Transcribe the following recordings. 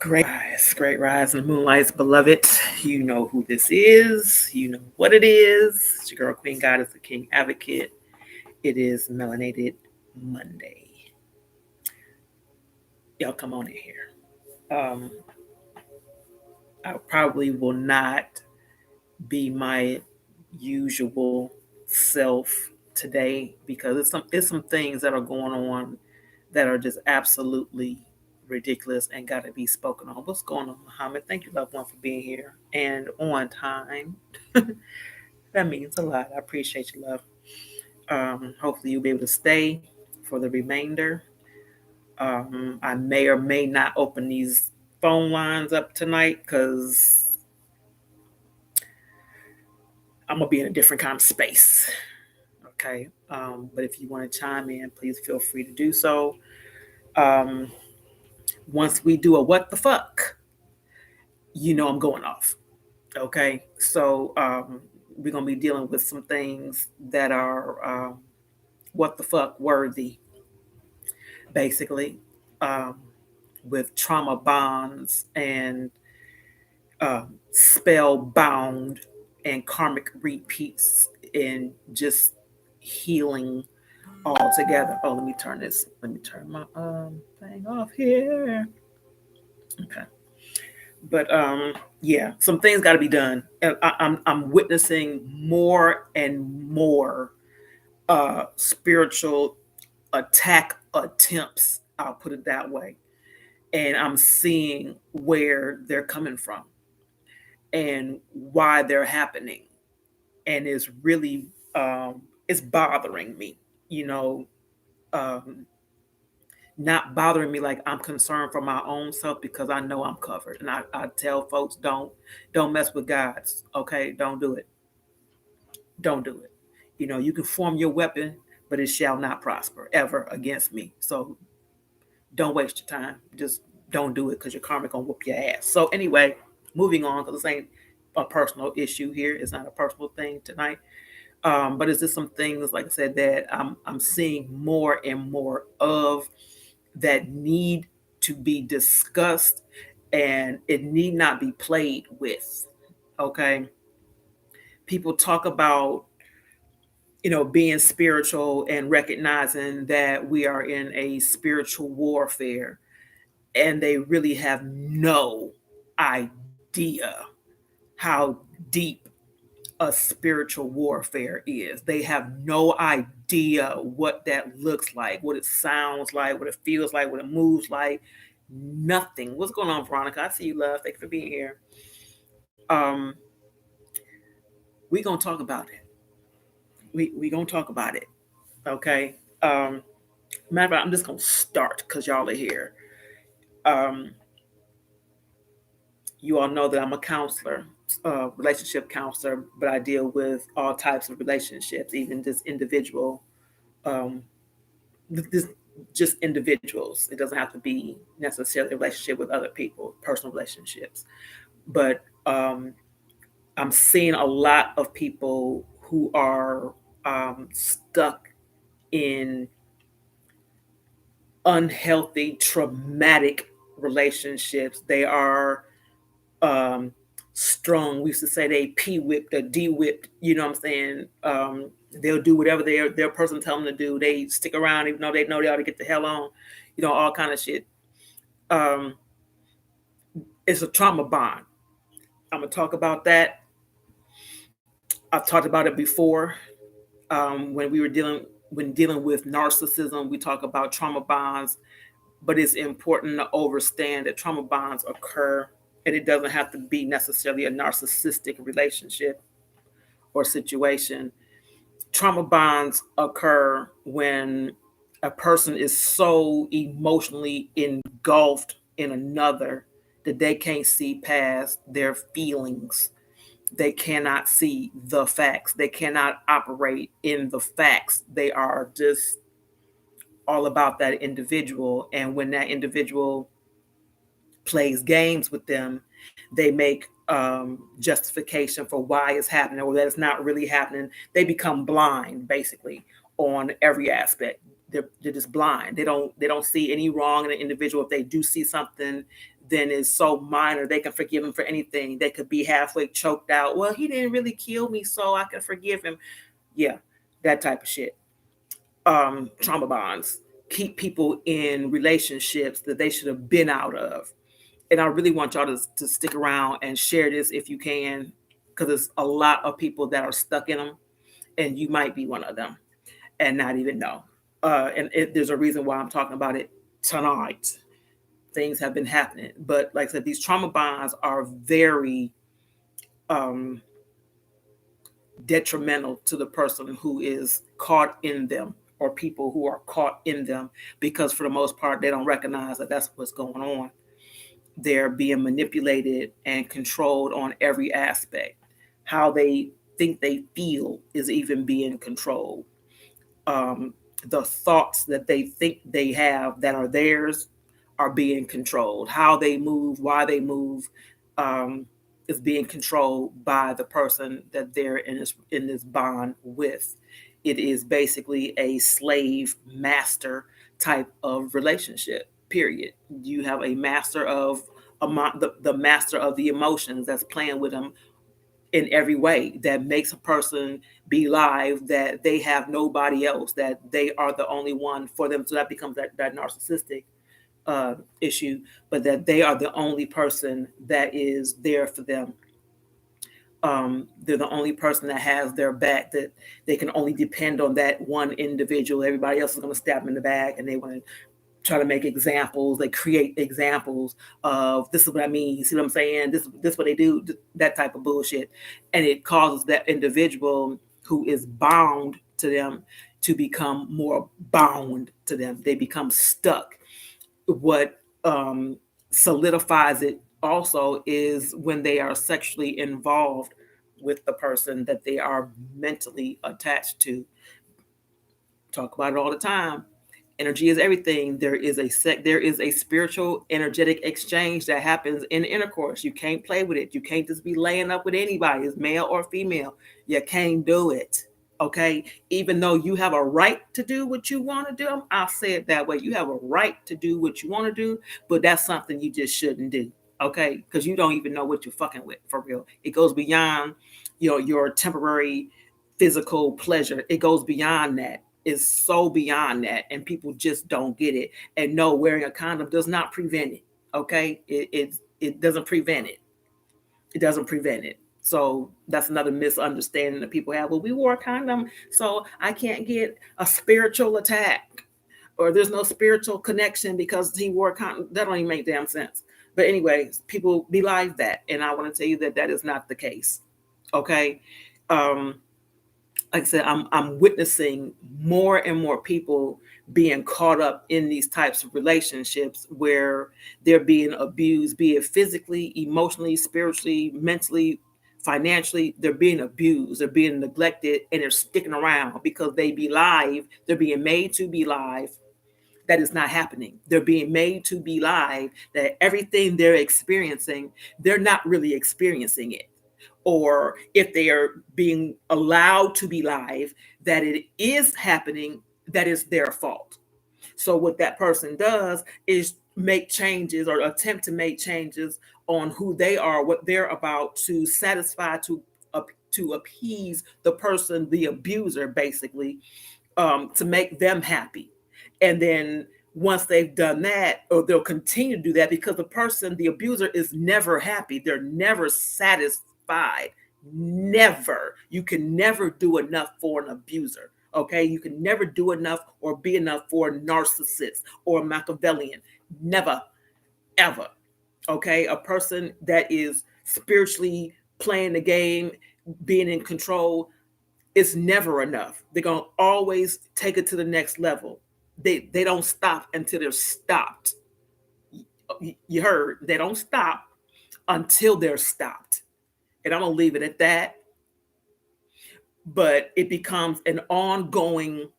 Great rise in the moonlights, beloved. You know who this is. You know what it is. It's your girl, Queen Goddess, the King Advocate. It is Melanated Monday. Y'all come on in here. I probably will not be my usual self today because it's some things that are going on that are just absolutely ridiculous and got to be spoken on. What's going on, Muhammad? Thank you, loved one, for being here and on time. That means a lot. I appreciate you, love. Hopefully, you'll be able to stay for the remainder. I may or may not open these phone lines up tonight because I'm gonna be in a different kind of space. Okay. But if you want to chime in, please feel free to do so. Um, Once we do a what the fuck, I'm going off. Okay. So we're going to be dealing with some things that are what the fuck worthy, basically, um, with trauma bonds and spellbound and karmic repeats and just healing all together. Oh, let me turn this. Let me turn my thing off here. Okay. But yeah, some things got to be done. I'm witnessing more and more spiritual attack attempts. I'll put it that way, and I'm seeing where they're coming from and why they're happening, and it's really it's bothering me. You know, um, not bothering me like I'm concerned for my own self because I know I'm covered. And I tell folks don't mess with gods. Okay. Don't do it. Don't do it. You can form your weapon, but it shall not prosper ever against me. So don't waste your time. Just don't do it because your karma gonna whoop your ass. So anyway, moving on, because this ain't a personal issue here. It's not a personal thing tonight. But it's just some things, like I said, that I'm seeing more and more of that need to be discussed, and it need not be played with. Okay. People talk about, being spiritual and recognizing that we are in a spiritual warfare, and they really have no idea how deep a spiritual warfare is. They have no idea what that looks like, what it sounds like, what it feels like, what it moves like. Nothing. What's going on, Veronica? I see you, love. Thank you for being here. We're gonna talk about it. We gonna talk about it. Okay. Matter of fact, I'm just gonna start because y'all are here. Um, you all know that I'm a counselor, relationship counselor, but I deal with all types of relationships, even just individual, um, this, just individuals. It doesn't have to be necessarily a relationship with other people, personal relationships. But I'm seeing a lot of people who are stuck in unhealthy, traumatic relationships. They are um, strong. We used to say they P whipped or D whipped. You know what I'm saying? They'll do whatever their person tell them to do. They stick around even though they know they ought to get the hell on. All kind of shit. Um, it's a trauma bond. I'm gonna talk about that. I've talked about it before when we were dealing with narcissism. We talk about trauma bonds, but it's important to understand that trauma bonds occur, and it doesn't have to be necessarily a narcissistic relationship or situation. Trauma bonds occur when a person is so emotionally engulfed in another that they can't see past their feelings. They cannot see the facts. They cannot operate in the facts. They are just all about that individual. And when that individual plays games with them, they make justification for why it's happening or that it's not really happening. They become blind, basically, on every aspect. They're just blind. They don't see any wrong in an individual. If they do see something, then is so minor. They can forgive him for anything. They could be halfway choked out. Well, he didn't really kill me, so I can forgive him. Yeah, that type of shit. Trauma bonds keep people in relationships that they should have been out of. And I really want y'all to stick around and share this if you can, because there's a lot of people that are stuck in them, and you might be one of them and not even know. There's a reason why I'm talking about it tonight. Things have been happening, but like I said, these trauma bonds are very um, detrimental to the person who is caught in them, or people who are caught in them, because for the most part they don't recognize that that's what's going on. They're being manipulated and controlled on every aspect. How they think they feel is even being controlled. um, the thoughts that they think they have that are theirs are being controlled. How they move, why they move, um, is being controlled by the person that they're in this bond with. It is basically a slave master type of relationship. Period. You have a master of the master of the emotions that's playing with them in every way, that makes a person believe that they have nobody else, that they are the only one for them. So that becomes that narcissistic issue, but that they are the only person that is there for them. They're the only person that has their back, that they can only depend on that one individual. Everybody else is going to stab them in the back, and they want to try to make examples. They create examples of, this is what I mean. You see what I'm saying? This what they do, that type of bullshit. And it causes that individual who is bound to them to become more bound to them. They become stuck. What solidifies it also is when they are sexually involved with the person that they are mentally attached to. Talk about it all the time. Energy is everything. There is a spiritual energetic exchange that happens in intercourse. You can't play with it. You can't just be laying up with anybody, it's male or female. You can't do it. Okay, even though you have a right to do what you want to do, I'll say it that way. You have a right to do what you want to do, but that's something you just shouldn't do. Okay, because you don't even know what you're fucking with, for real. It goes beyond your temporary physical pleasure. It goes beyond that. Is so beyond that, and people just don't get it. And no, wearing a condom does not prevent it. Okay, it doesn't prevent it. It doesn't prevent it. So that's another misunderstanding that people have. Well, we wore a condom, so I can't get a spiritual attack, or there's no spiritual connection because he wore a condom. That don't even make damn sense. But anyway, people belie that, and I want to tell you that that is not the case. Okay. Like I said, I'm witnessing more and more people being caught up in these types of relationships where they're being abused, be it physically, emotionally, spiritually, mentally, financially. They're being abused, they're being neglected, and they're sticking around because they be live. They're being made to be live. That is not happening. They're being made to be live, that everything they're experiencing, they're not really experiencing it. Or if they are being allowed to be live, that it is happening, that is their fault. So what that person does is make changes or attempt to make changes on who they are, what they're about, to satisfy, to appease the person, the abuser, basically, to make them happy. And then once they've done that, or they'll continue to do that, because the person, the abuser, is never happy. They're never satisfied. Never. You can never do enough for an abuser. Okay. You can never do enough or be enough for a narcissist or a Machiavellian. Never, ever. Okay. A person that is spiritually playing the game, being in control, it's never enough. They're going to always take it to the next level. They don't stop until they're stopped. You heard, they don't stop until they're stopped. And I'm going to leave it at that. But it becomes an ongoing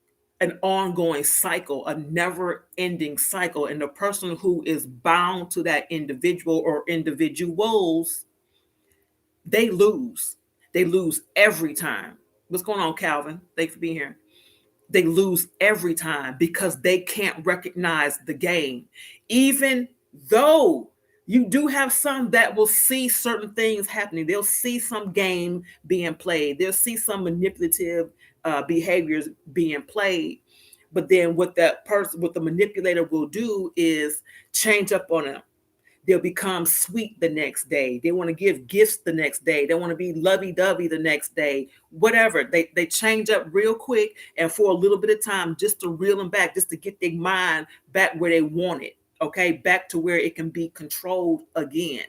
cycle, a never ending cycle. And the person who is bound to that individual or individuals, they lose. They lose every time. What's going on, Calvin? Thanks for being here. They lose every time because they can't recognize the game. Even though You do have some that will see certain things happening. They'll see some game being played. They'll see some manipulative behaviors being played. But then what the manipulator will do is change up on them. They'll become sweet the next day. They want to give gifts the next day. They want to be lovey-dovey the next day. Whatever. They change up real quick and for a little bit of time just to reel them back, just to get their mind back where they want it. Okay, back to where it can be controlled again.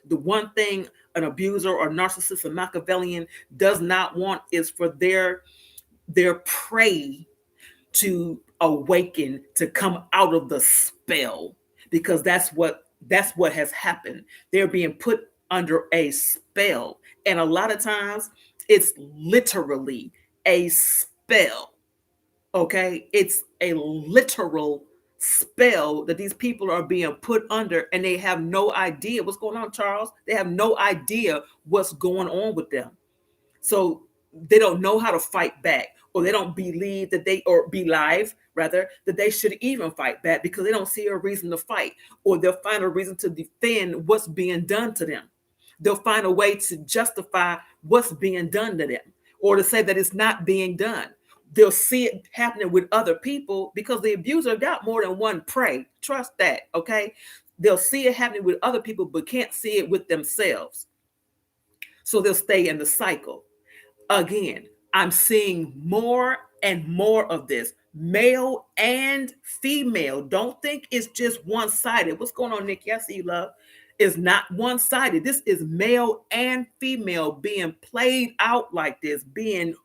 The one thing an abuser or narcissist or Machiavellian does not want is for their prey to awaken, to come out of the spell, because that's what has happened. They're being put under a spell, and a lot of times it's literally a spell. Okay, it's a literal spell that these people are being put under, and they have no idea what's going on, Charles. They have no idea what's going on with them. So they don't know how to fight back, or they don't believe that they, or be live rather, that they should even fight back because they don't see a reason to fight, or they'll find a reason to defend what's being done to them. They'll find a way to justify what's being done to them, or to say that it's not being done. They'll see it happening with other people because the abuser got more than one prey. Trust that, okay? They'll see it happening with other people, but can't see it with themselves. So they'll stay in the cycle. Again, I'm seeing more and more of this, male and female. Don't think it's just one-sided. What's going on, Nikki? I see you, love. It's not one-sided. This is male and female being played out like this, being,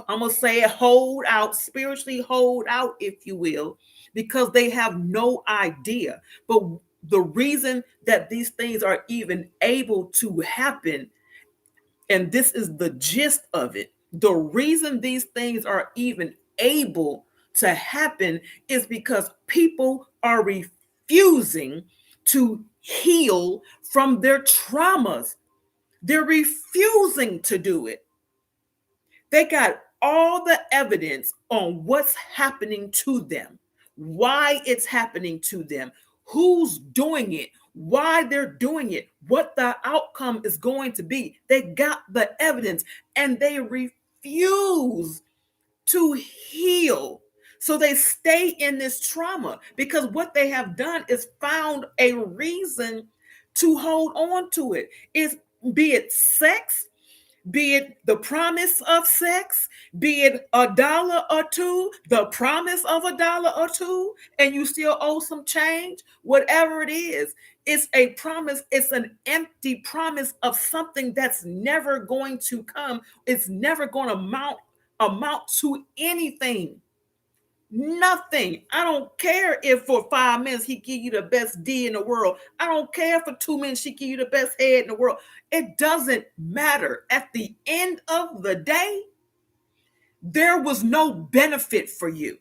I'm going to say it, hold out, spiritually hold out, if you will, because they have no idea. But the reason that these things are even able to happen, and this is the gist of it, the reason these things are even able to happen is because people are refusing to heal from their traumas. They're refusing to do it. They got all the evidence on what's happening to them, why it's happening to them, who's doing it, why they're doing it, what the outcome is going to be. They got the evidence and they refuse to heal. So they stay in this trauma because what they have done is found a reason to hold on to it. Is, be it sex, be it the promise of sex, be it $1 or two, the promise of $1 or two, and you still owe some change, whatever it is, it's a promise. It's an empty promise of something that's never going to come. It's never going to amount to anything. Nothing. I don't care if for 5 minutes he give you the best D in the world. I don't care for 2 minutes she give you the best head in the world. It doesn't matter. At the end of the day, there was no benefit for you.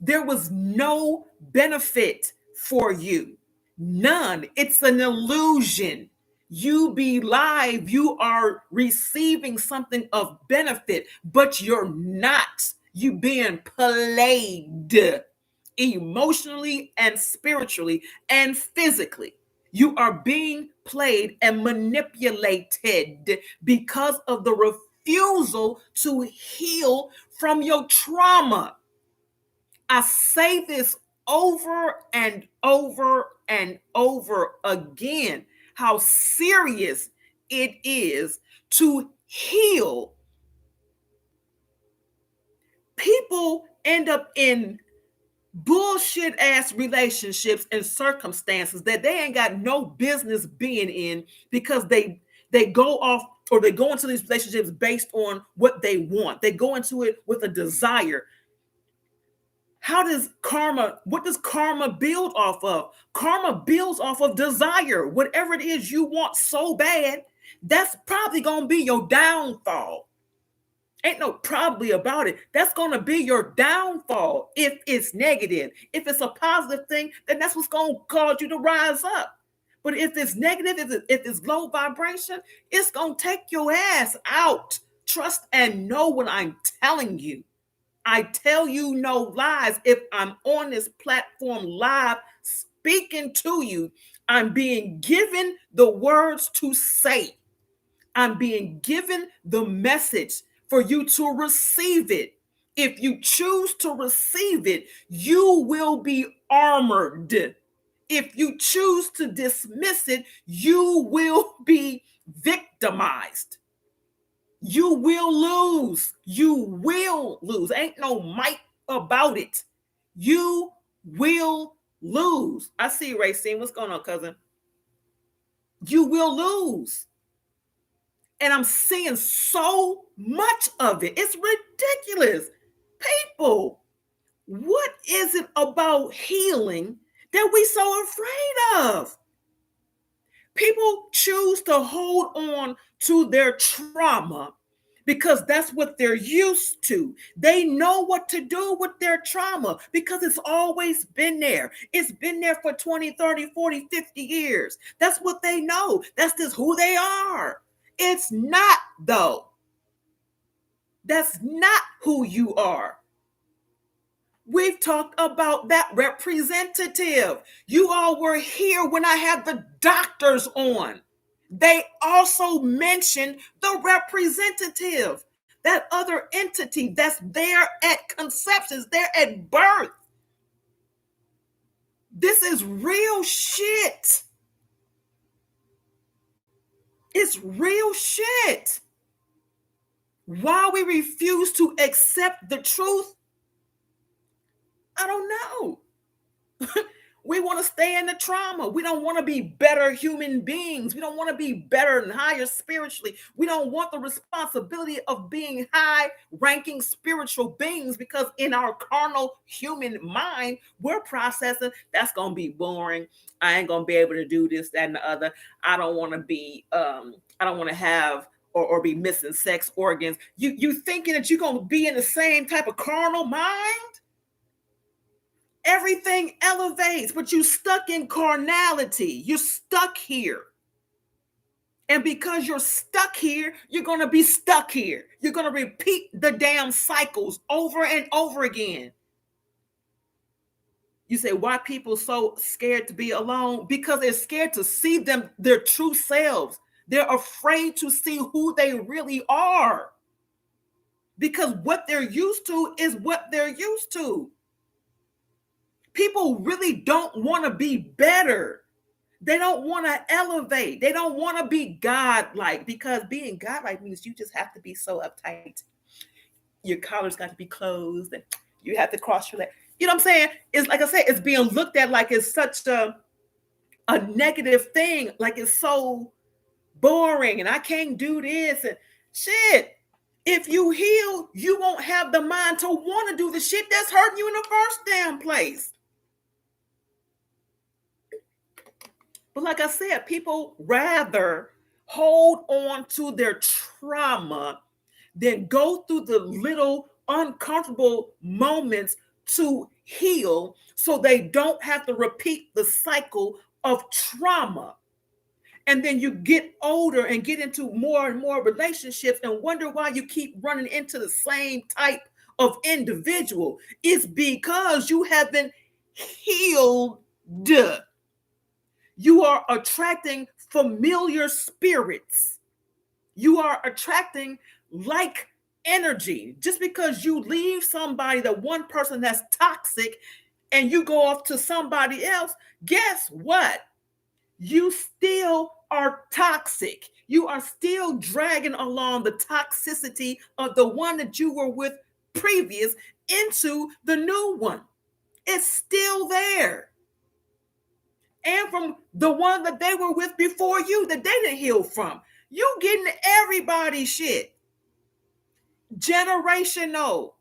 There was no benefit for you. None. It's an illusion. You be live, you are receiving something of benefit, but you're not. You being played emotionally and spiritually and physically. You are being played and manipulated because of the refusal to heal from your trauma. I say this over and over and over again, how serious it is to heal. People end up in bullshit ass relationships and circumstances that they ain't got no business being in because they go off, or they go into these relationships based on what they want. They go into it with a desire. What does karma build off of? Karma builds off of desire. Whatever it is you want so bad, that's probably going to be your downfall. Ain't no probably about it. That's going to be your downfall if it's negative. If it's a positive thing, then that's what's going to cause you to rise up. But if it's negative, if it's low vibration, it's going to take your ass out. Trust and know what I'm telling you. I tell you no lies. If I'm on this platform live speaking to you, I'm being given the words to say. I'm being given the message for you to receive it. If you choose to receive it, you will be armored. If you choose to dismiss it, you will be victimized. You will lose. You will lose. Ain't no might about it. You will lose. I see you, Racine. What's going on, cousin? You will lose. And I'm seeing so much of it. It's ridiculous. People, what is it about healing that we so afraid of? People choose to hold on to their trauma because that's what they're used to. They know what to do with their trauma because it's always been there. It's been there for 20, 30, 40, 50 years. That's what they know. That's just who they are. It's not, though. That's not who you are. We've talked about that representative. You all were here when I had the doctors on. They also mentioned the representative, that other entity that's there at conceptions, there at birth. This is real shit. It's real shit. Why we refuse to accept the truth, I don't know. We want to stay in the trauma. We don't want to be better human beings. We don't want to be better and higher spiritually. We don't want the responsibility of being high-ranking spiritual beings because in our carnal human mind, we're processing, that's going to be boring. I ain't going to be able to do this, that, and the other. I don't want to be, I don't want to have or be missing sex organs. You thinking that you're going to be in the same type of carnal mind? Everything elevates, but you're stuck in carnality. You're stuck here. And because you're stuck here, you're going to be stuck here. You're going to repeat the damn cycles over and over again. You say, why people so scared to be alone? Because they're scared to see their true selves. They're afraid to see who they really are. Because what they're used to is what they're used to. People really don't want to be better. They don't want to elevate. They don't want to be godlike, because being godlike means you just have to be so uptight. Your collar's got to be closed and you have to cross your leg. You know what I'm saying? It's like I said, it's being looked at like it's such a negative thing. Like it's so boring and I can't do this and shit. If you heal, you won't have the mind to want to do the shit that's hurting you in the first damn place. But like I said, people rather hold on to their trauma than go through the little uncomfortable moments to heal so they don't have to repeat the cycle of trauma. And then you get older and get into more and more relationships and wonder why you keep running into the same type of individual. It's because you have been healed. You are attracting familiar spirits. You are attracting like energy. Just because you leave somebody, the one person that's toxic, and you go off to somebody else, guess what? You still are toxic. You are still dragging along the toxicity of the one that you were with previous into the new one. It's still there. And from the one that they were with before you that they didn't heal from. You getting everybody's shit. Generational.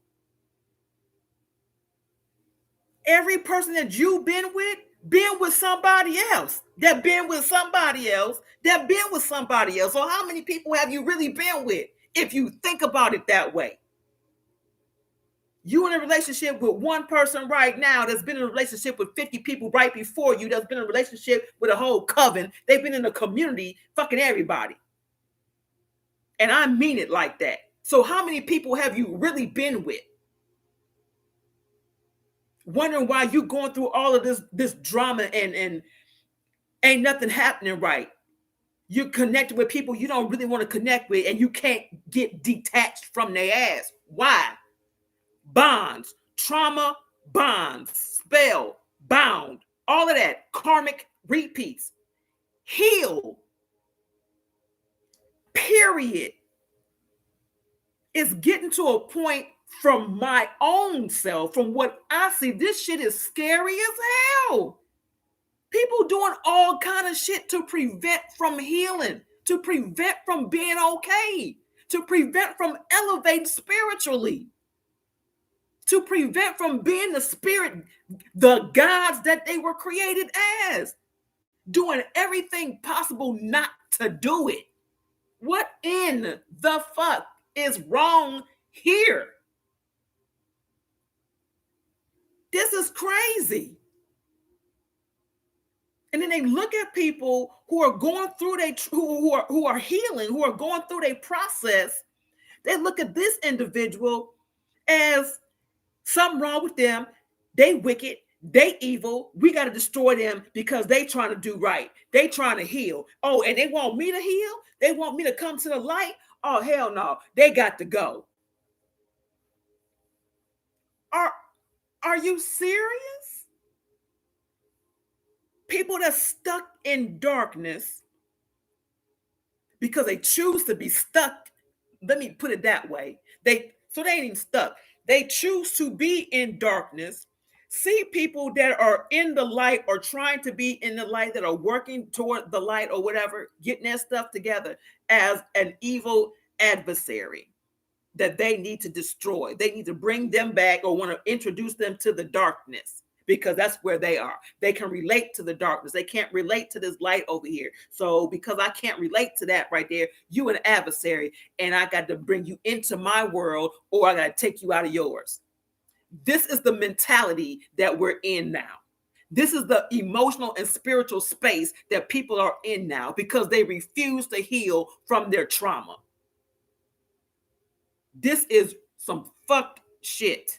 Every person that you've been with somebody else, that been with somebody else, that been with somebody else. So how many people have you really been with if you think about it that way? You in a relationship with one person right now that's been in a relationship with 50 people right before you, that's been in a relationship with a whole coven. They've been in a community fucking everybody. And I mean it like that. So how many people have you really been with? Wondering why you going through all of this drama and Ain't nothing happening right. You're connected with people you don't really want to connect with, and you can't get detached from their ass. Why? Bonds, trauma, bonds, spell, bound, all of that, karmic repeats. Heal, period. It's getting to a point from my own self, from what I see. This shit is scary as hell. People doing all kind of shit to prevent from healing, to prevent from being okay, to prevent from elevating spiritually, to prevent from being the spirit, the gods that they were created as, doing everything possible not to do it. What in the fuck is wrong here? This is crazy. And then they look at people who are going through who are healing, who are going through their process. They look at this individual as something wrong with them. They wicked, they evil. We got to destroy them because they trying to do right. They trying to heal. Oh, and they want me to heal? They want me to come to the light? Oh, hell no. They got to go. Are are you serious? People that's stuck in darkness because they choose to be stuck. Let me put it that way. They ain't even stuck. They choose to be in darkness. See people that are in the light or trying to be in the light, that are working toward the light or whatever, getting their stuff together, as an evil adversary that they need to destroy. They need to bring them back or want to introduce them to the darkness, because that's where they are. They can relate to the darkness. They can't relate to this light over here. So because I can't relate to that right there, you an adversary, and I got to bring you into my world, or I got to take you out of yours. This is the mentality that we're in now. This is the emotional and spiritual space that people are in now because they refuse to heal from their trauma. This is some fucked shit.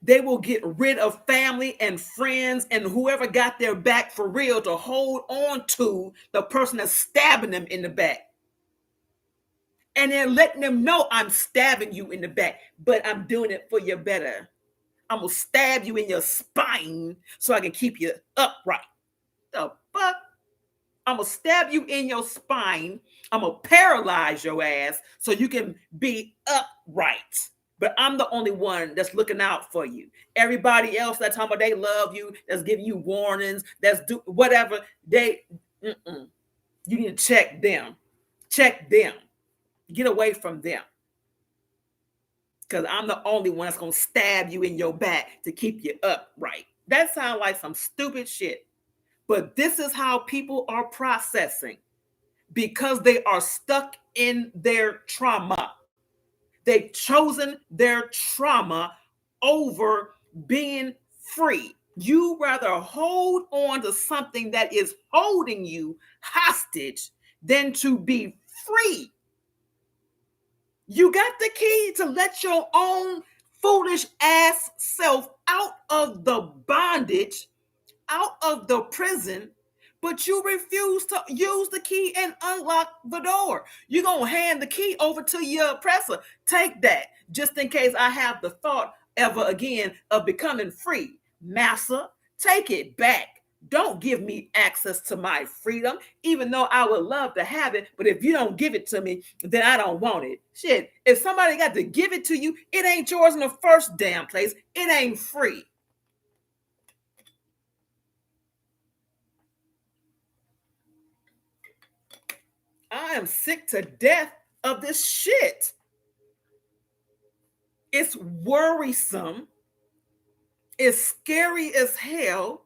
They will get rid of family and friends and whoever got their back for real to hold on to the person that's stabbing them in the back. And then letting them know, I'm stabbing you in the back, but I'm doing it for your better. I'm going to stab you in your spine so I can keep you upright. The fuck? I'm going to stab you in your spine. I'm going to paralyze your ass so you can be upright. But I'm the only one that's looking out for you. Everybody else that's talking about they love you, that's giving you warnings, that's do whatever, you need to check them. Check them. Get away from them. Because I'm the only one that's going to stab you in your back to keep you upright. That sounds like some stupid shit. But this is how people are processing, because they are stuck in their trauma. They've chosen their trauma over being free. You rather hold on to something that is holding you hostage than to be free. You got the key to let your own foolish ass self out of the bondage, out of the prison, but you refuse to use the key and unlock the door. You're going to hand the key over to your oppressor. Take that, just in case I have the thought ever again of becoming free. Massa, take it back. Don't give me access to my freedom, even though I would love to have it. But if you don't give it to me, then I don't want it. Shit, if somebody got to give it to you, it ain't yours in the first damn place. It ain't free. I am sick to death of this shit. It's worrisome. It's scary as hell.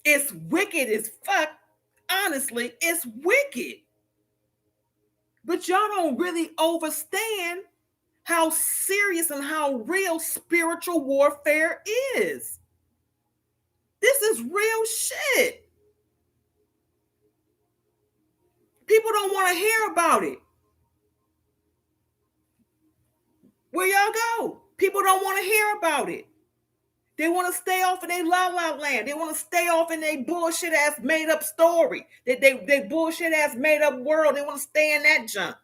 It's wicked as fuck. Honestly, it's wicked. But y'all don't really understand how serious and how real spiritual warfare is. This is real shit. People don't want to hear about it. Where y'all go? People don't want to hear about it. They want to stay off in their la la land. They want to stay off in their bullshit ass made up story. They bullshit ass made up world. They want to stay in that junk.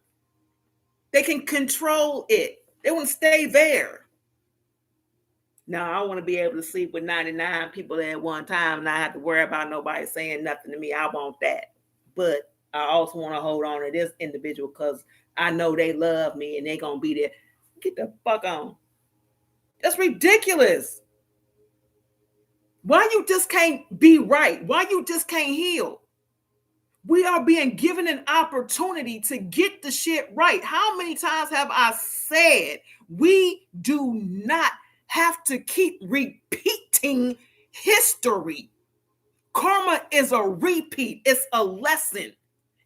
They can control it. They want to stay there. Now, I want to be able to sleep with 99 people at one time and not have to worry about nobody saying nothing to me. I want that. But I also want to hold on to this individual because I know they love me and they're going to be there. Get the fuck on. That's ridiculous. Why you just can't be right? Why you just can't heal? We are being given an opportunity to get the shit right. How many times have I said we do not have to keep repeating history? Karma is a repeat. It's a lesson.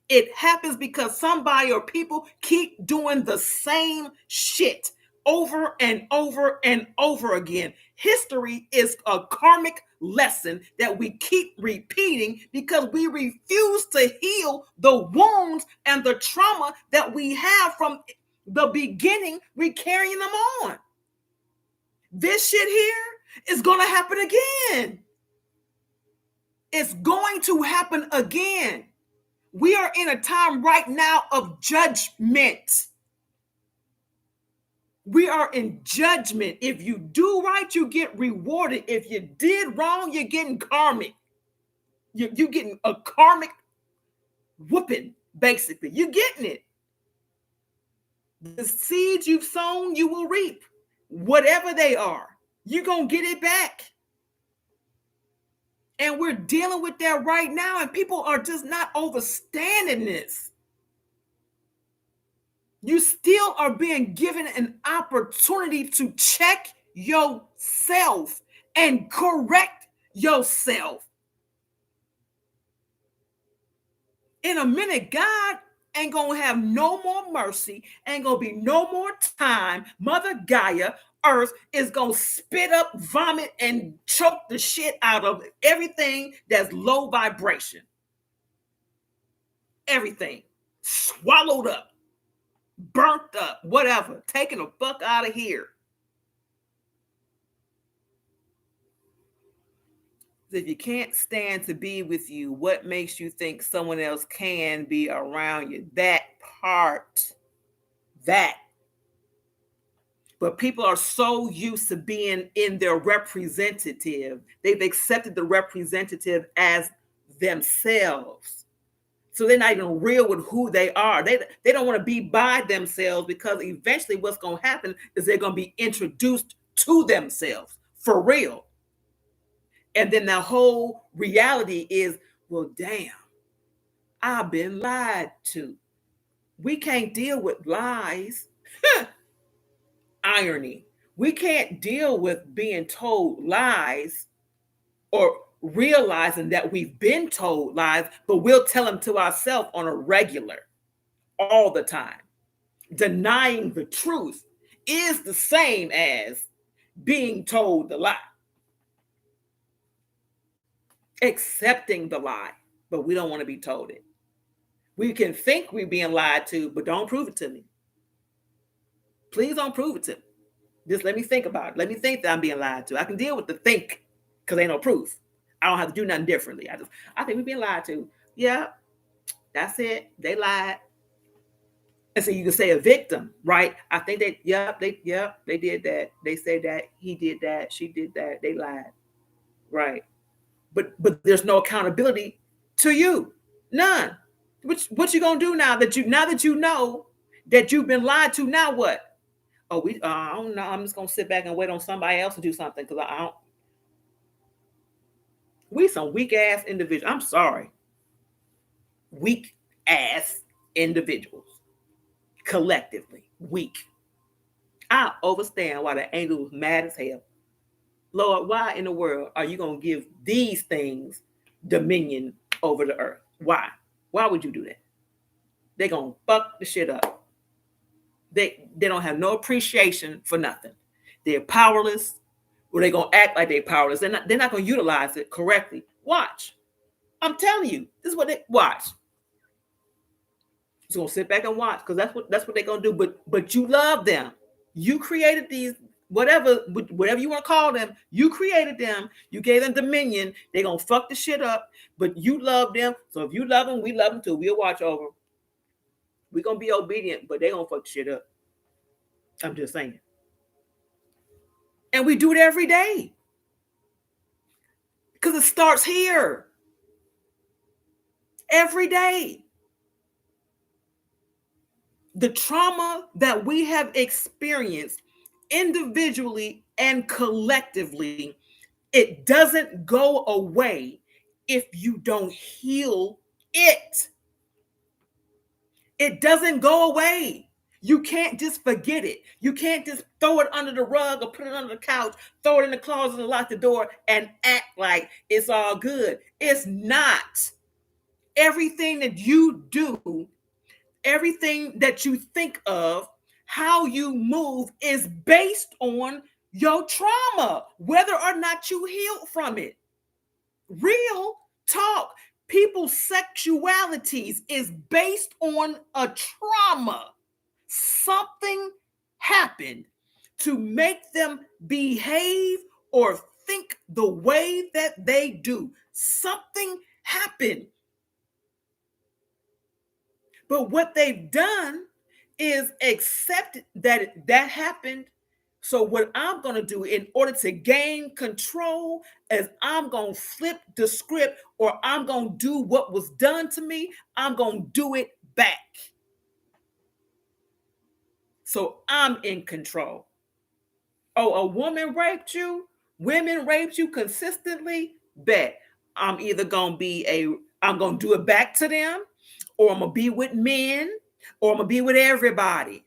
It happens because somebody or people keep doing the same shit over and over and over again. History is a karmic lesson that we keep repeating because we refuse to heal the wounds and the trauma that we have from the beginning. We're carrying them on. This shit here is going to happen again. It's going to happen again. We are in a time right now of judgment. We are in judgment. If you do right, you get rewarded. If you did wrong, you're getting karmic. You're getting a karmic whooping, basically. You're getting it. The seeds you've sown, you will reap. Whatever they are, you're going to get it back. And we're dealing with that right now, and people are just not understanding this. You still are being given an opportunity to check yourself and correct yourself. In a minute, God ain't gonna have no more mercy, ain't gonna be no more time. Mother Gaia, Earth, is gonna spit up, vomit, and choke the shit out of everything that's low vibration. Everything swallowed up, burnt up, whatever, taking the fuck out of here. If you can't stand to be with you, what makes you think someone else can be around you? That part. That. But people are so used to being in their representative. They've accepted the representative as themselves. So they're not even real with who they are. They don't want to be by themselves because eventually what's going to happen is they're going to be introduced to themselves for real. And then the whole reality is, well, damn, I've been lied to. We can't deal with lies. Irony. We can't deal with being told lies or realizing that we've been told lies, but we'll tell them to ourselves on a regular, all the time. Denying the truth is the same as being told the lie. Accepting the lie, but we don't want to be told it. We can think we're being lied to, but don't prove it to me. Please don't prove it to me. Just let me think about it. Let me think that I'm being lied to. I can deal with the think because ain't no proof. I don't have to do nothing differently. I think we're being lied to. Yeah, that's it. They lied. And so you can say a victim, right? I think they did that. They said that, he did that, she did that, they lied. Right. But there's no accountability to you. None. What you gonna do now that you know that you've been lied to? Now what? Oh, I don't know. I'm just gonna sit back and wait on somebody else to do something because I don't. We some weak ass individuals. I'm sorry. Weak ass individuals. Collectively weak. I understand why the angel was mad as hell. Lord, why in the world are you going to give these things dominion over the earth? Why? Why would you do that? They're going to fuck the shit up. They don't have no appreciation for nothing. They're powerless, or they're going to act like they're powerless. They're not going to utilize it correctly. Watch. I'm telling you, this is what they watch. Just going to sit back and watch because that's what they're going to do. But you love them. You created whatever you want to call them, you created them, you gave them dominion, they're going to fuck the shit up, but you love them. So if you love them, we love them too. We'll watch over. We're going to be obedient, but they're going to fuck the shit up. I'm just saying. And we do it every day. Because it starts here. Every day. The trauma that we have experienced individually and collectively, it doesn't go away if you don't heal it. It doesn't go away. You can't just forget it. You can't just throw it under the rug or put it under the couch, throw it in the closet and lock the door and act like it's all good. It's not. Everything that you do, everything that you think of, how you move is based on your trauma, whether or not you healed from it. Real talk. People's sexualities is based on a trauma. Something happened to make them behave or think the way that they do. Something happened. But what they've done is accept that that happened. So what I'm going to do in order to gain control is I'm going to flip the script, or I'm going to do what was done to me. I'm going to do it back. So I'm in control. Oh, a woman raped you? Women raped you consistently? Bet. I'm either going to I'm going to do it back to them, or I'm going to be with men, or I'm going to be with everybody.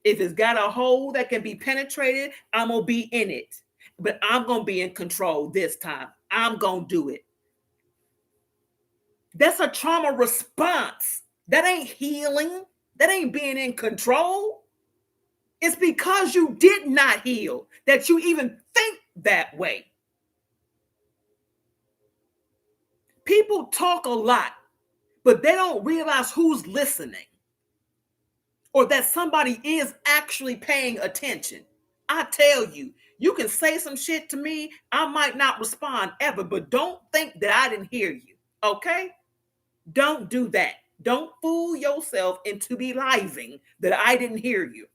If it's got a hole that can be penetrated, I'm going to be in it. But I'm going to be in control this time. I'm going to do it. That's a trauma response. That ain't healing. That ain't being in control. It's because you did not heal that you even think that way. People talk a lot, but they don't realize who's listening, or that somebody is actually paying attention. I tell you, you can say some shit to me, I might not respond ever, but don't think that I didn't hear you, okay? Don't do that. Don't fool yourself into believing that I didn't hear you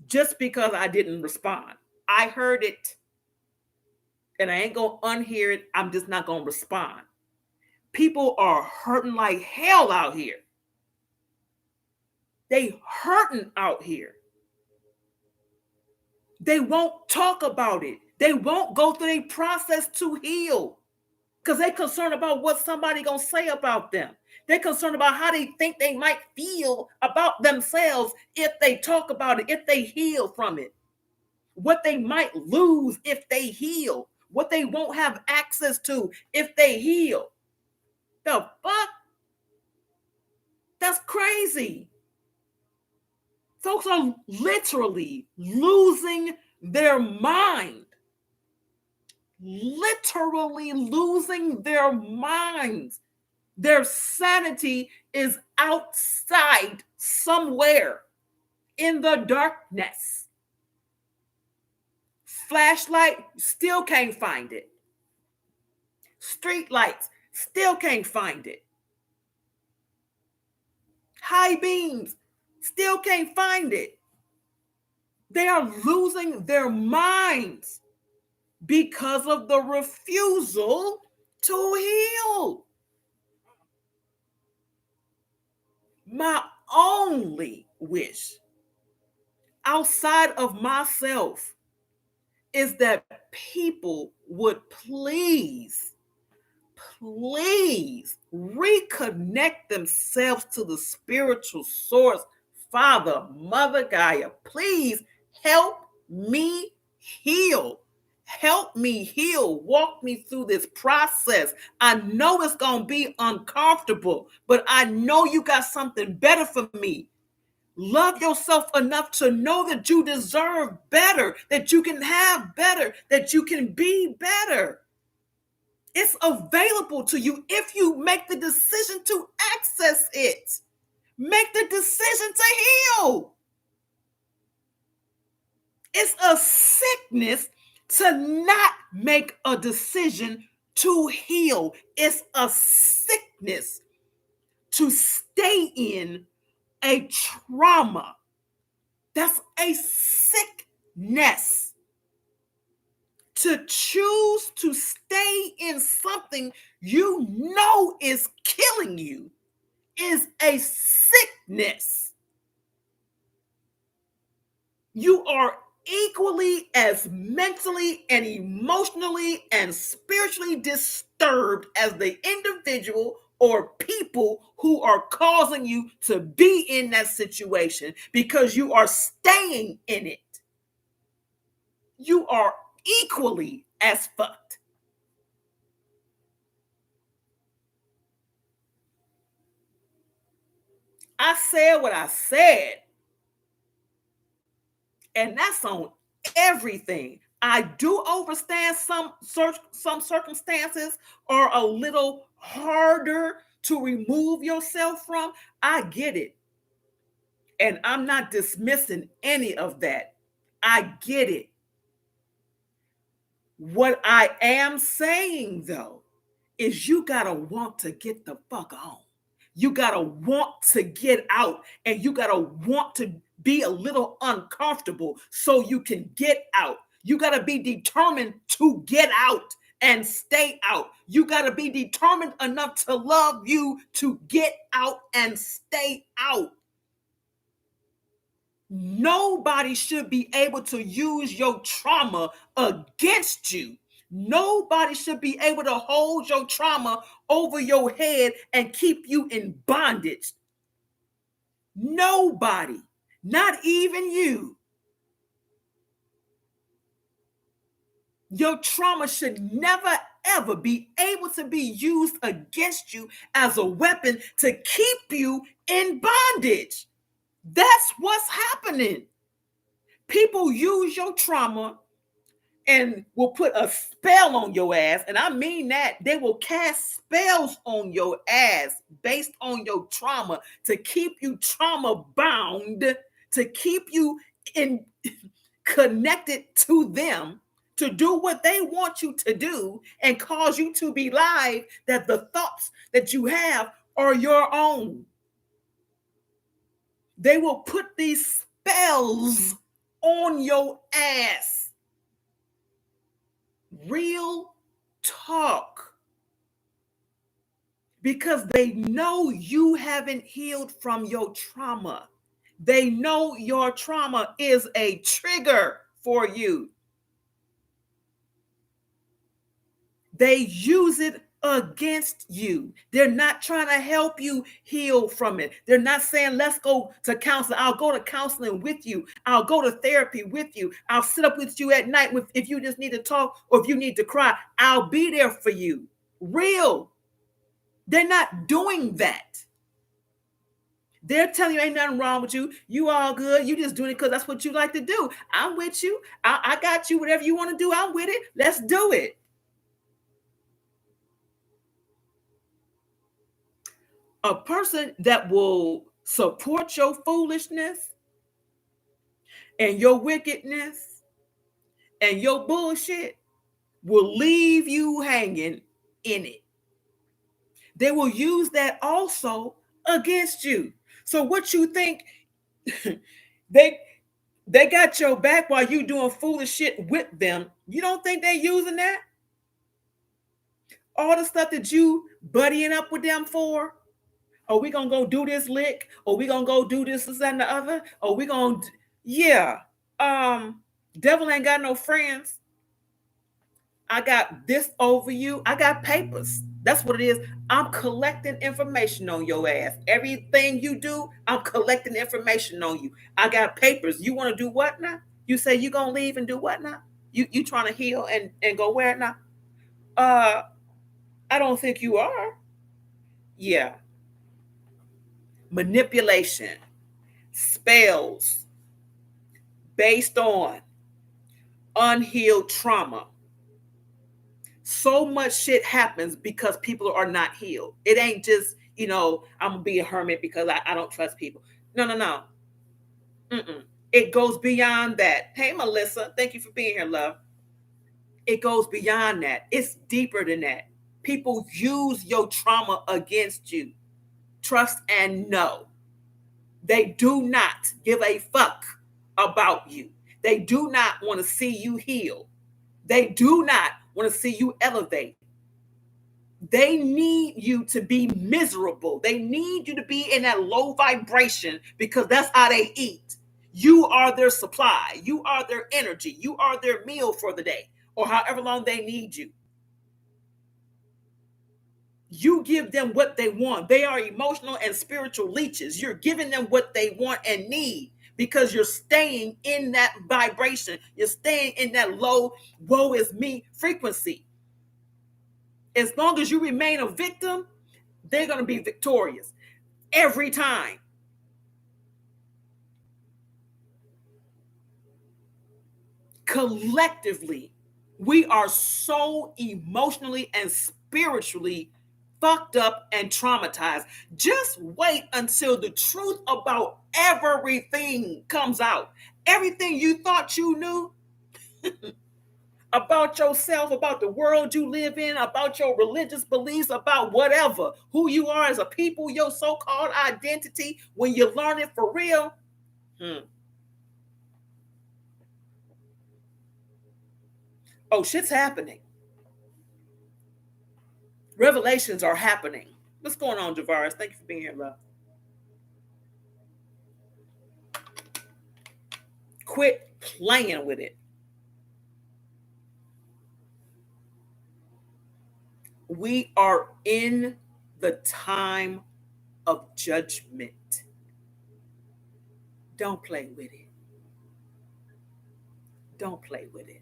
just because I didn't respond. I heard it, and I ain't gonna unhear it. I'm just not gonna respond. People are hurting like hell out here. They hurting out here. They won't talk about it. They won't go through the process to heal because they're concerned about what somebody gonna say about them. They're concerned about how they think they might feel about themselves if they talk about it, if they heal from it. What they might lose if they heal. What they won't have access to if they heal. The fuck? That's crazy. Folks are literally losing their mind. Literally losing their minds. Their sanity is outside somewhere in the darkness. Flashlight, still can't find it. Street lights, still can't find it. High beams, still can't find it. They are losing their minds because of the refusal to heal. My only wish outside of myself is that people would please reconnect themselves to the spiritual source. Father, Mother Gaia, please help me heal. Help me heal. Walk me through this process. I know it's going to be uncomfortable, but I know you got something better for me. Love yourself enough to know that you deserve better, that you can have better, that you can be better. It's available to you if you make the decision to access it. Make the decision to heal. It's a sickness to not make a decision to heal. It's a sickness to stay in a trauma. That's a sickness. To choose to stay in something you know is killing you is a sickness. You are equally as mentally and emotionally and spiritually disturbed as the individual or people who are causing you to be in that situation because you are staying in it. You are equally as fucked. I said what I said, and that's on everything. I do understand some circumstances are a little harder to remove yourself from. I get it. And I'm not dismissing any of that. I get it. What I am saying though is you got to want to get the fuck on. You got to want to get out and you got to want to be a little uncomfortable so you can get out. You got to be determined to get out and stay out. You got to be determined enough to love you to get out and stay out. Nobody should be able to use your trauma against you. Nobody should be able to hold your trauma over your head and keep you in bondage. Nobody, not even you. Your trauma should never, ever be able to be used against you as a weapon to keep you in bondage. That's what's happening. People use your trauma and will put a spell on your ass. And I mean that. They will cast spells on your ass based on your trauma to keep you trauma bound, to keep you in connected to them, to do what they want you to do and cause you to believe that the thoughts that you have are your own. They will put these spells on your ass. Real talk. Because they know you haven't healed from your trauma. They know your trauma is a trigger for you. They use it against you. They're not trying to help you heal from it. They're not saying, let's go to counseling. I'll go to counseling with you. I'll go to therapy with you. I'll sit up with you at night if you just need to talk or if you need to cry. I'll be there for you. Real. They're not doing that. They're telling you ain't nothing wrong with you. You all good. You just doing it because that's what you like to do. I'm with you. I got you. Whatever you want to do, I'm with it. Let's do it. A person that will support your foolishness and your wickedness and your bullshit will leave you hanging in it. They will use that also against you. So what you think they got your back while you doing foolish shit with them. You don't think they're using that? All the stuff that you buddying up with them for? Are we gonna go do this lick? Or we gonna go do this and the other? Or we gonna yeah. Devil ain't got no friends. I got this over you. I got papers. That's what it is. I'm collecting information on your ass. Everything you do, I'm collecting information on you. I got papers. You want to do what now? You say you gonna leave and do what now? You trying to heal and go where now? I don't think you are. Yeah. Manipulation, spells based on unhealed trauma. So much shit happens because people are not healed. It ain't just, I'm gonna be a hermit because I don't trust people. No. Mm-mm. It goes beyond that. Hey, Melissa, thank you for being here, love. It goes beyond that. It's deeper than that. People use your trauma against you. Trust and know. They do not give a fuck about you. They do not want to see you heal. They do not want to see you elevate. They need you to be miserable. They need you to be in that low vibration because that's how they eat. You are their supply. You are their energy. You are their meal for the day or however long they need you. You give them what they want. They are emotional and spiritual leeches. You're giving them what they want and need because you're staying in that vibration. You're staying in that low, woe is me frequency. As long as you remain a victim, they're going to be victorious every time. Collectively, we are so emotionally and spiritually fucked up and traumatized. Just wait until the truth about everything comes out. Everything you thought you knew about yourself, about the world you live in, about your religious beliefs, about whatever, who you are as a people, your so-called identity, when you learn it for real. Oh, shit's happening. Revelations are happening. What's going on, Javaris? Thank you for being here, love. Quit playing with it. We are in the time of judgment. Don't play with it. Don't play with it.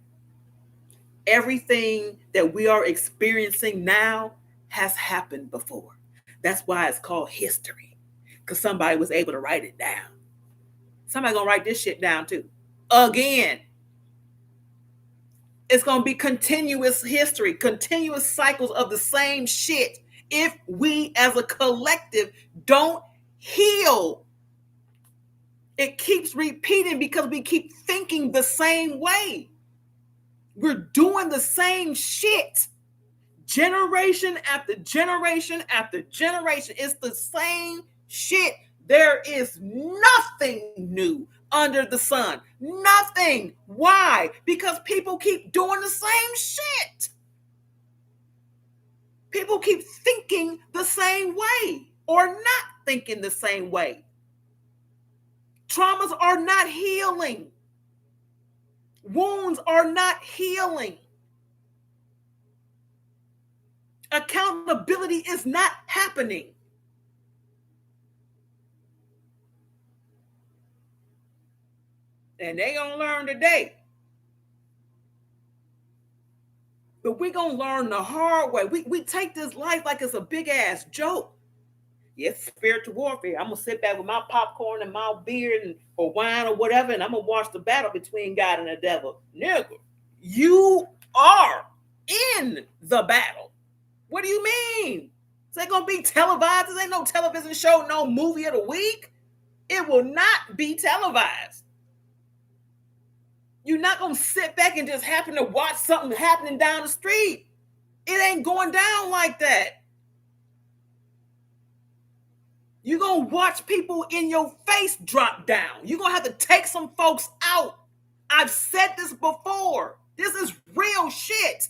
Everything that we are experiencing now has happened before. That's why it's called history, because somebody was able to write it down. Somebody gonna write this shit down too. Again. It's gonna be continuous history, continuous cycles of the same shit if we as a collective don't heal. It keeps repeating because we keep thinking the same way. We're doing the same shit. Generation after generation after generation. It's the same shit. There is nothing new under the sun. Nothing. Why? Because people keep doing the same shit. People keep thinking the same way or not thinking the same way. Traumas are not healing. Wounds are not healing. Accountability is not happening. And they gonna learn today. But we gonna learn the hard way. We take this life like it's a big ass joke. Yes, spiritual warfare. I'm gonna sit back with my popcorn and my beer or wine or whatever, and I'm gonna watch the battle between God and the devil. Nigga, you are in the battle. What do you mean? Is it gonna be televised? There ain't no television show, no movie of the week. It will not be televised. You're not gonna sit back and just happen to watch something happening down the street. It ain't going down like that. You're going to watch people in your face drop down. You're going to have to take some folks out. I've said this before. This is real shit.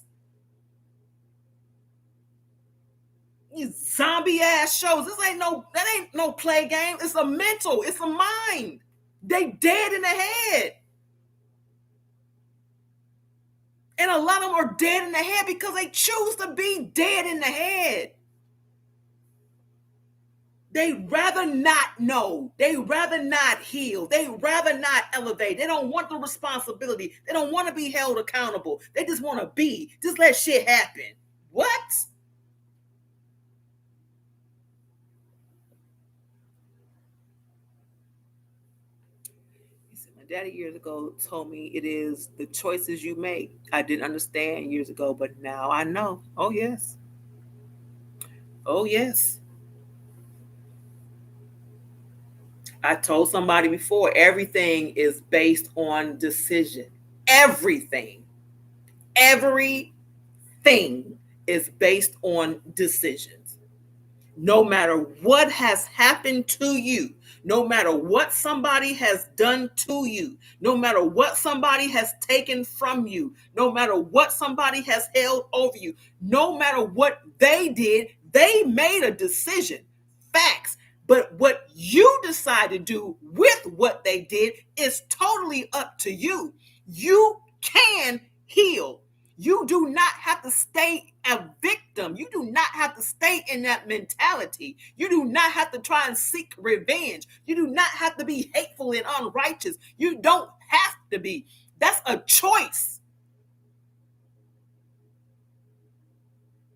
These zombie ass shows. That ain't no play game. It's a mental. It's a mind. They dead in the head. And a lot of them are dead in the head because they choose to be dead in the head. They'd rather not know. They'd rather not heal. They'd rather not elevate. They don't want the responsibility. They don't want to be held accountable. They just want to be. Just let shit happen. What? He said, my daddy years ago told me it is the choices you make. I didn't understand years ago, but now I know. Oh, yes. Oh, yes. I told somebody before, everything is based on decision. Everything, everything is based on decisions. No matter what has happened to you, no matter what somebody has done to you, no matter what somebody has taken from you, no matter what somebody has held over you, no matter what they did, they made a decision. Facts. But what you decide to do with what they did is totally up to you. You can heal. You do not have to stay a victim. You do not have to stay in that mentality. You do not have to try and seek revenge. You do not have to be hateful and unrighteous. You don't have to be. That's a choice.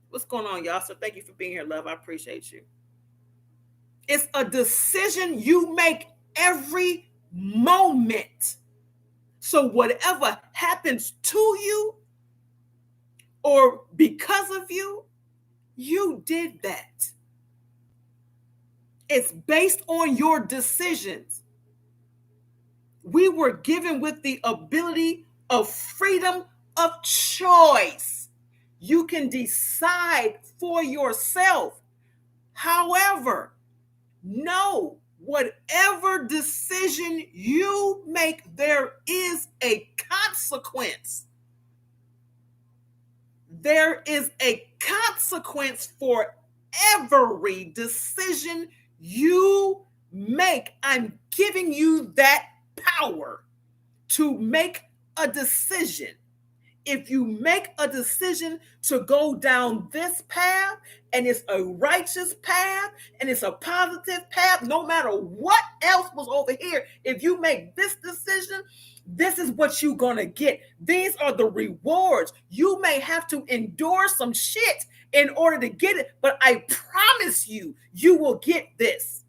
What's going on, y'all? So thank you for being here, love. I appreciate you. It's a decision you make every moment. So whatever happens to you or because of you, you did that. It's based on your decisions. We were given with the ability of freedom of choice. You can decide for yourself. However, know whatever decision you make, there is a consequence. There is a consequence for every decision you make. I'm giving you that power to make a decision. If you make a decision to go down this path and it's a righteous path and it's a positive path, no matter what else was over here, if you make this decision, this is what you're going to get. These are the rewards. You may have to endure some shit in order to get it, but I promise you, you will get this.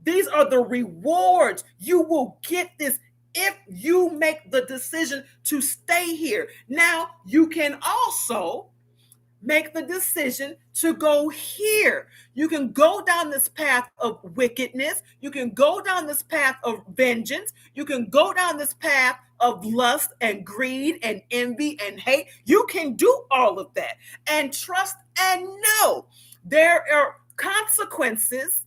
These are the rewards. You will get this if you make the decision to stay here. Now, you can also make the decision to go here. You can go down this path of wickedness. You can go down this path of vengeance. You can go down this path of lust and greed and envy and hate. You can do all of that. And trust and know there are consequences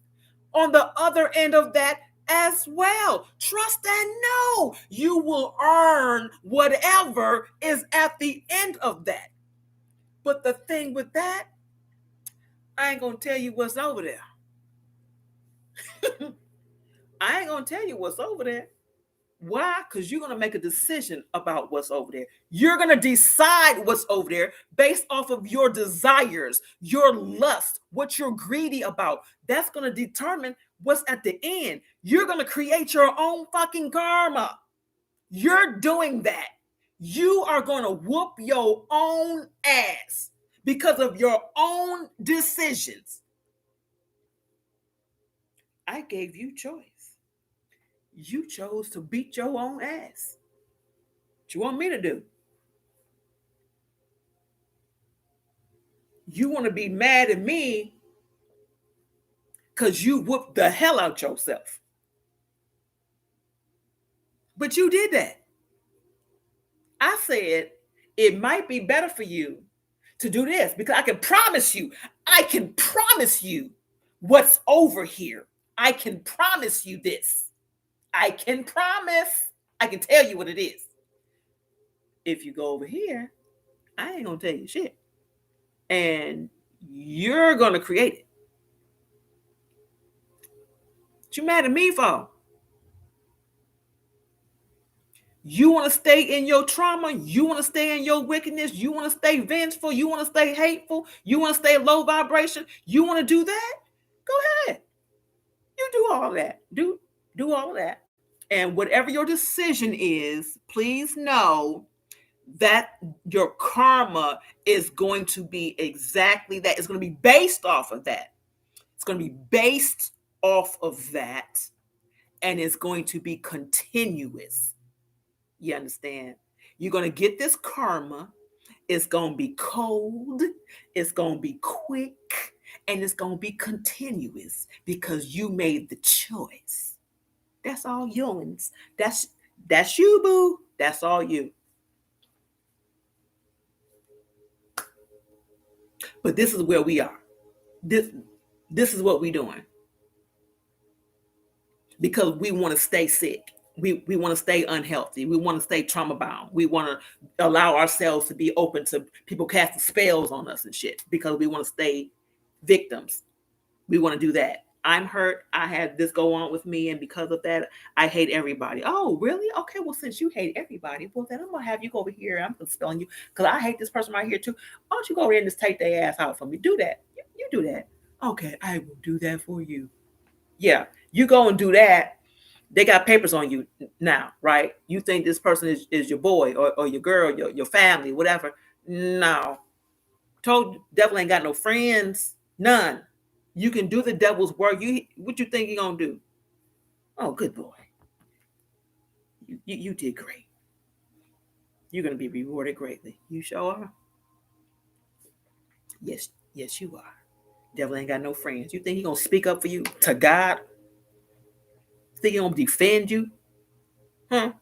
on the other end of that as well. Trust and know you will earn whatever is at the end of that. But the thing with that, I ain't gonna tell you what's over there. I ain't gonna tell you what's over there. Why? Because you're gonna make a decision about what's over there. You're gonna decide what's over there based off of your desires, your lust, what you're greedy about. That's gonna determine what's at the end. You're gonna create your own fucking karma. You're doing that. You are gonna whoop your own ass because of your own decisions. I gave you choice. You chose to beat your own ass. What you want me to do? You want to be mad at me because you whooped the hell out yourself. But you did that. I said it might be better for you to do this because I can promise you what's over here. I can promise you this. I can promise. I can tell you what it is. If you go over here, I ain't gonna tell you shit. And you're gonna create it. What you mad at me for? You want to stay in your trauma? You want to stay in your wickedness? You want to stay vengeful? You want to stay hateful? You want to stay low vibration? You want to do that? Go ahead. You do all that. Do all that. And whatever your decision is, please know that your karma is going to be exactly that. It's going to be based off of that. It's going to be based off of that. And it's going to be continuous. You understand? You're going to get this karma. It's going to be cold. It's going to be quick. And it's going to be continuous because you made the choice. That's all yours. That's you, boo. That's all you. But this is where we are. This is what we doing because we want to stay sick. We want to stay unhealthy. We want to stay trauma bound. We want to allow ourselves to be open to people casting spells on us and shit because we want to stay victims. We want to do that. I'm hurt. I had this go on with me, and because of that, I hate everybody. Oh, really? Okay. Well, since you hate everybody, well then I'm gonna have you go over here. I'm gonna spell on you because I hate this person right here too. Why don't you go over there and just take their ass out for me? Do that. You do that. Okay, I will do that for you. Yeah, you go and do that. They got papers on you now, right? You think this person is your boy or your girl, your family, whatever. No. Told devil ain't got no friends. None. You can do the devil's work. What you think you gonna do? Oh, good boy. You did great. You're gonna be rewarded greatly. You sure are. Yes, you are. Devil ain't got no friends. You think he gonna speak up for you to God? Think he gonna defend you? Huh?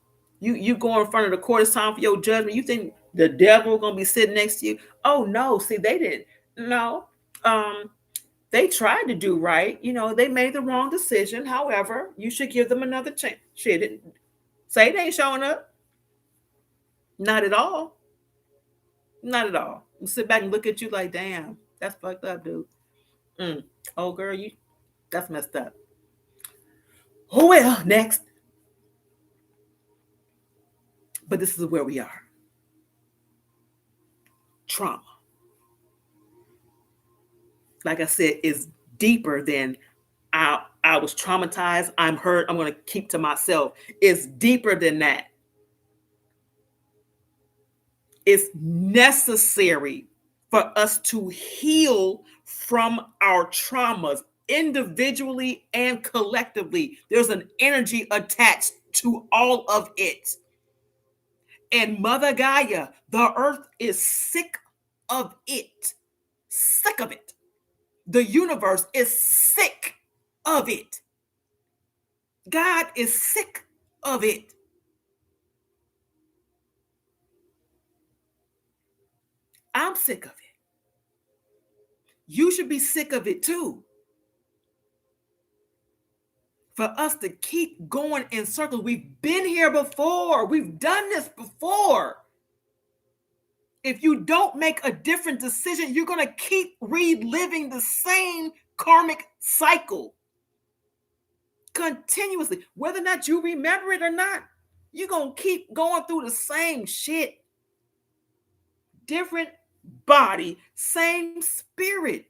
You go in front of the court, it's time for your judgment. You think the devil gonna be sitting next to you? Oh no, see, they didn't. No. Um, they tried to do right. They made the wrong decision. However, you should give them another chance. Shit, say they ain't showing up. Not at all. Not at all. Sit back and look at you like, damn, that's fucked up, dude. Mm. Oh, girl, that's messed up. Oh well, next. But this is where we are. Trauma, like I said, is deeper than I was traumatized. I'm hurt. I'm going to keep to myself. It's deeper than that. It's necessary for us to heal from our traumas individually and collectively. There's an energy attached to all of it. And Mother Gaia, the earth is sick of it. Sick of it. The universe is sick of it. God is sick of it. I'm sick of it. You should be sick of it too. For us to keep going in circles, we've been here before. We've done this before. If you don't make a different decision, you're going to keep reliving the same karmic cycle continuously. Whether or not you remember it or not, you're going to keep going through the same shit. Different body, same spirit.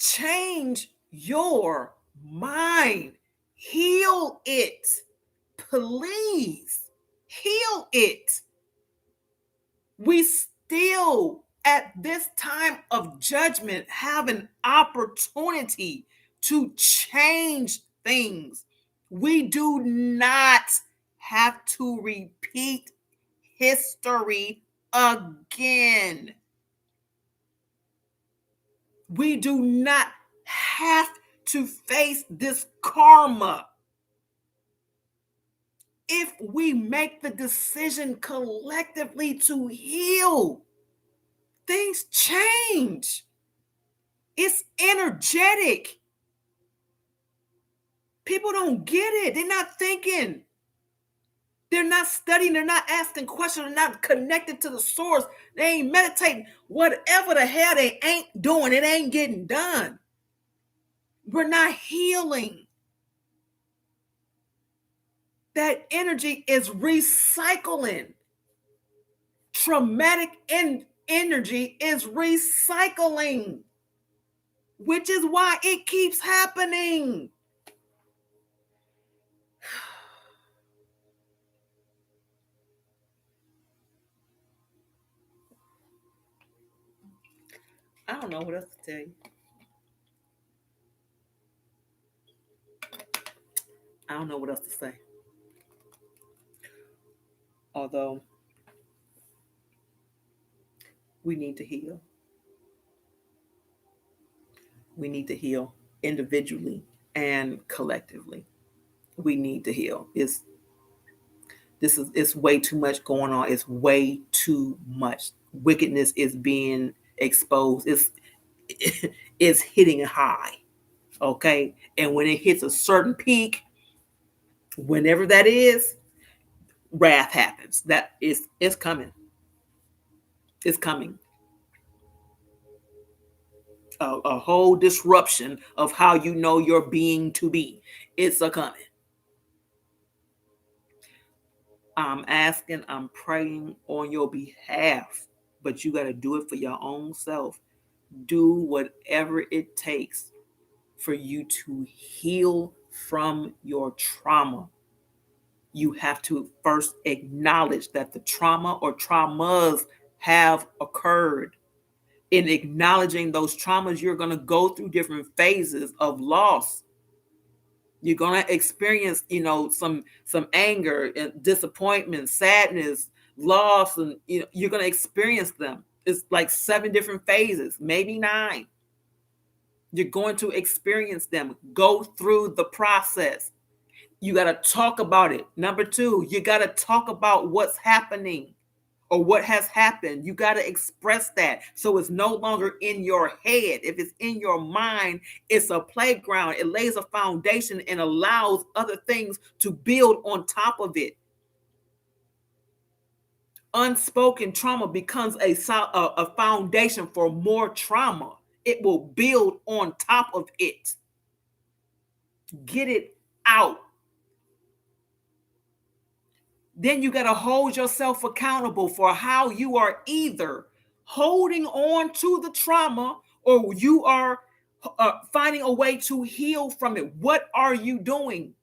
Change your mind. Heal it. Please heal it. We still, at this time of judgment, have an opportunity to change things. We do not have to repeat history again. We do not have to face this karma. If we make the decision collectively to heal, things change. It's energetic. People don't get it. They're not thinking. They're not studying. They're not asking questions. They're not connected to the source. They ain't meditating. Whatever the hell they ain't doing, it ain't getting done. We're not healing. That energy is recycling. Traumatic energy is recycling, which is why it keeps happening. I don't know what else to tell you. I don't know what else to say. Although we need to heal. We need to heal. individually and collectively. We need to heal. It's way too much going on. It's way too much. Wickedness is being exposed. It's hitting high. Okay. And when it hits a certain peak, whenever that is, wrath happens. That is it's coming. It's coming. A whole disruption of how you know your being to be. It's a coming. I'm asking, I'm praying on your behalf, but you got to do it for your own self. Do whatever it takes for you to heal from your trauma. You have to first acknowledge that the trauma or traumas have occurred. In acknowledging those traumas, you're going to go through different phases of loss. You're going to experience, some anger and disappointment, sadness, loss, and you're going to experience them. It's like 7 different phases, maybe 9. You're going to experience them. Go through the process. You got to talk about it. Number 2, you got to talk about what's happening or what has happened. You got to express that so it's no longer in your head. If it's in your mind, it's a playground. It lays a foundation and allows other things to build on top of it. Unspoken trauma becomes a foundation for more trauma. It will build on top of it. Get it out. Then you got to hold yourself accountable for how you are either holding on to the trauma or you are finding a way to heal from it. What are you doing?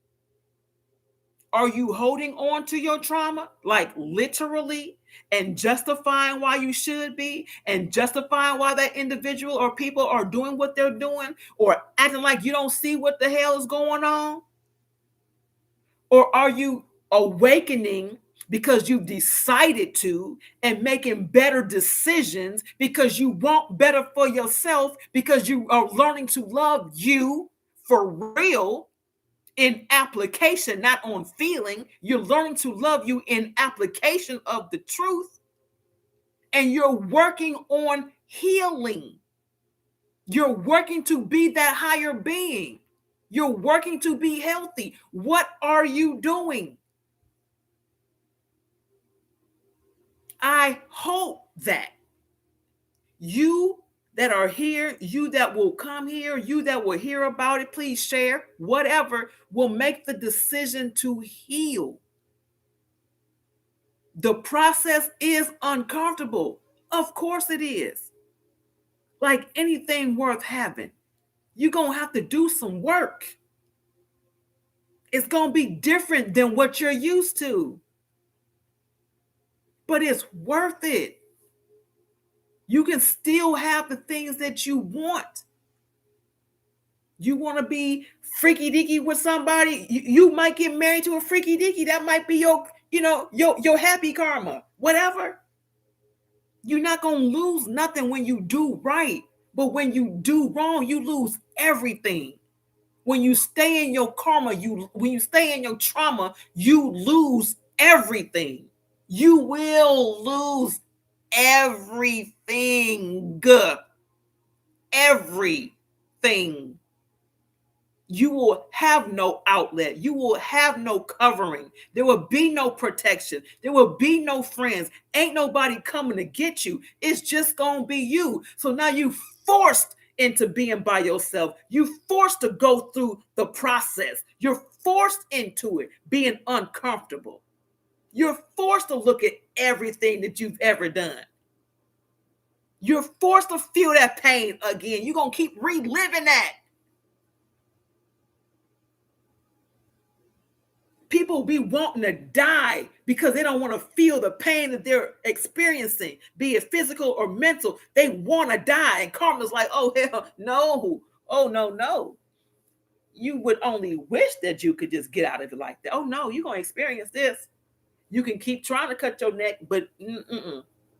Are you holding on to your trauma, like literally, and justifying why you should be, and justifying why that individual or people are doing what they're doing, or acting like you don't see what the hell is going on? Or are you awakening because you've decided to and making better decisions because you want better for yourself, because you are learning to love you for real in application, not on feeling? You're learning to love you in application of the truth, and you're working on healing. You're working to be that higher being. You're working to be healthy. What are you doing? I hope that you that are here, you that will come here, you that will hear about it, please share, whatever, will make the decision to heal. The process is uncomfortable. Of course it is. Like anything worth having, you're going to have to do some work. It's going to be different than what you're used to, but it's worth it. You can still have the things that you want. You want to be freaky deaky with somebody, you might get married to a freaky deaky. That might be your happy karma, whatever. You're not going to lose nothing when you do right, but when you do wrong, you lose everything. When you stay in your karma, when you stay in your trauma, you lose everything. You will lose everything. Everything. You will have no outlet. You will have no covering. There will be no protection. There will be no friends. Ain't nobody coming to get you. It's just going to be you. So now you forced into being by yourself. You forced to go through the process. You're forced into it, being uncomfortable. You're forced to look at everything that you've ever done. You're forced to feel that pain again. You're going to keep reliving that. People be wanting to die because they don't want to feel the pain that they're experiencing, be it physical or mental. They want to die. And karma's like, oh, hell no. Oh, no. You would only wish that you could just get out of it like that. Oh, no, you're going to experience this. You can keep trying to cut your neck, but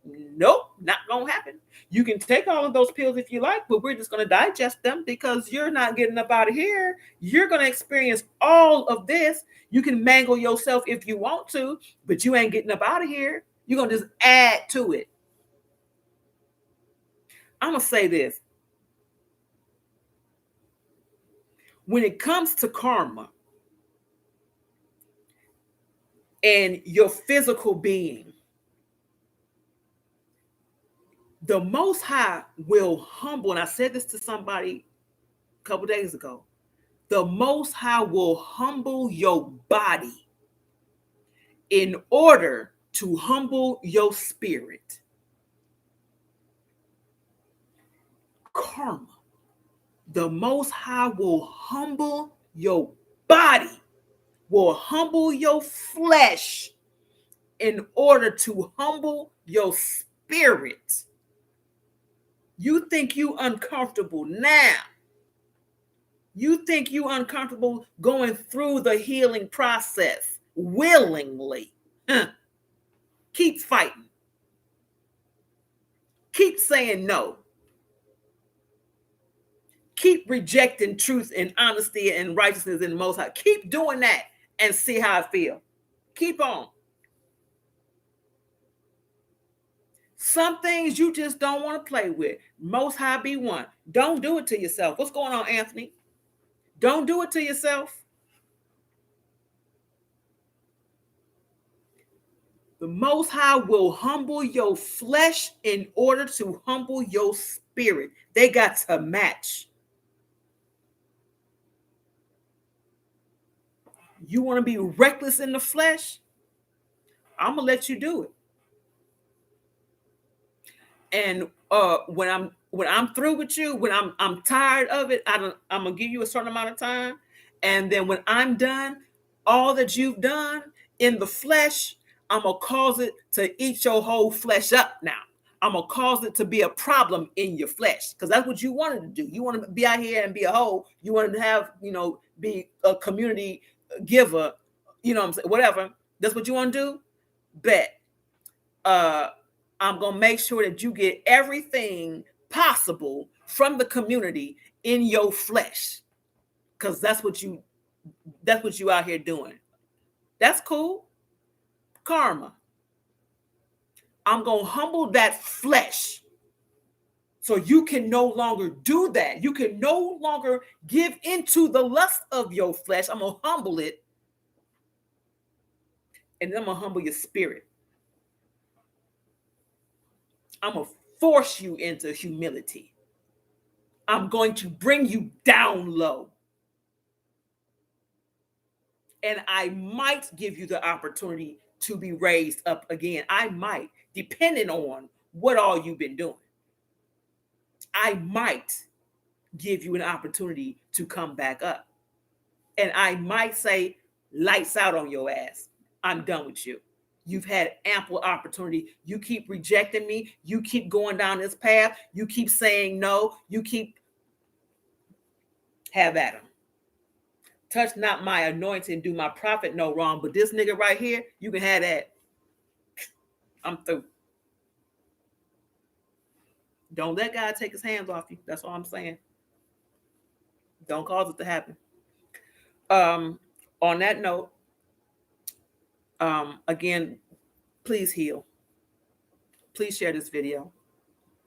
Nope, not gonna happen. You can take all of those pills if you like, but we're just gonna digest them because you're not getting up out of here. You're gonna experience all of this. You can mangle yourself if you want to, but you ain't getting up out of here. You're gonna just add to it. I'm gonna say this. When it comes to karma and your physical being, the Most High will humble, and I said this to somebody a couple days ago. The Most High will humble your body in order to humble your spirit. Karma. The Most High will humble your body, will humble your flesh in order to humble your spirit. You think you uncomfortable now. You think you uncomfortable going through the healing process willingly. Huh. Keep fighting. Keep saying no. Keep rejecting truth and honesty and righteousness in the Most High. Keep doing that and see how I feel. Keep on. Some things you just don't want to play with. Most High be one. Don't do it to yourself. What's going on, Anthony? Don't do it to yourself. The Most High will humble your flesh in order to humble your spirit. They got to match. You want to be reckless in the flesh? I'm gonna let you do it. And when I'm through with you, when I'm tired of it, I'm gonna give you a certain amount of time, and then when I'm done, all that you've done in the flesh, I'm gonna cause it to eat your whole flesh up. Now I'm gonna cause it to be a problem in your flesh because that's what you wanted to do. You want to be out here and be a hoe. You wanted to have, be a community giver. You know what I'm saying? Whatever. That's what you want to do. Bet. uh I'm gonna make sure that you get everything possible from the community in your flesh, because that's what you out here doing. That's cool. Karma. I'm gonna humble that flesh so you can no longer do that. You can no longer give into the lust of your flesh. I'm gonna humble it, and then I'm gonna humble your spirit. I'm gonna force you into humility. I'm going to bring you down low. And I might give you the opportunity to be raised up again. I might, depending on what all you've been doing. I might give you an opportunity to come back up. And I might say, lights out on your ass. I'm done with you. You've had ample opportunity. You keep rejecting me. You keep going down this path. You keep saying no. You keep, have at him. Touch not my anointing, do my prophet no wrong. But this nigga right here, you can have that. I'm through. Don't let God take his hands off you. That's all I'm saying. Don't cause it to happen. On that note, again, please heal. Please share this video.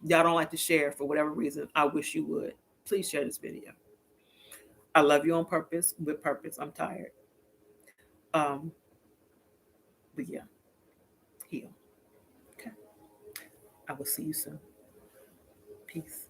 Y'all don't like to share for whatever reason. I wish you would. Please share this video. I love you on purpose, with purpose. I'm tired. But yeah, heal. Okay. I will see you soon. Peace.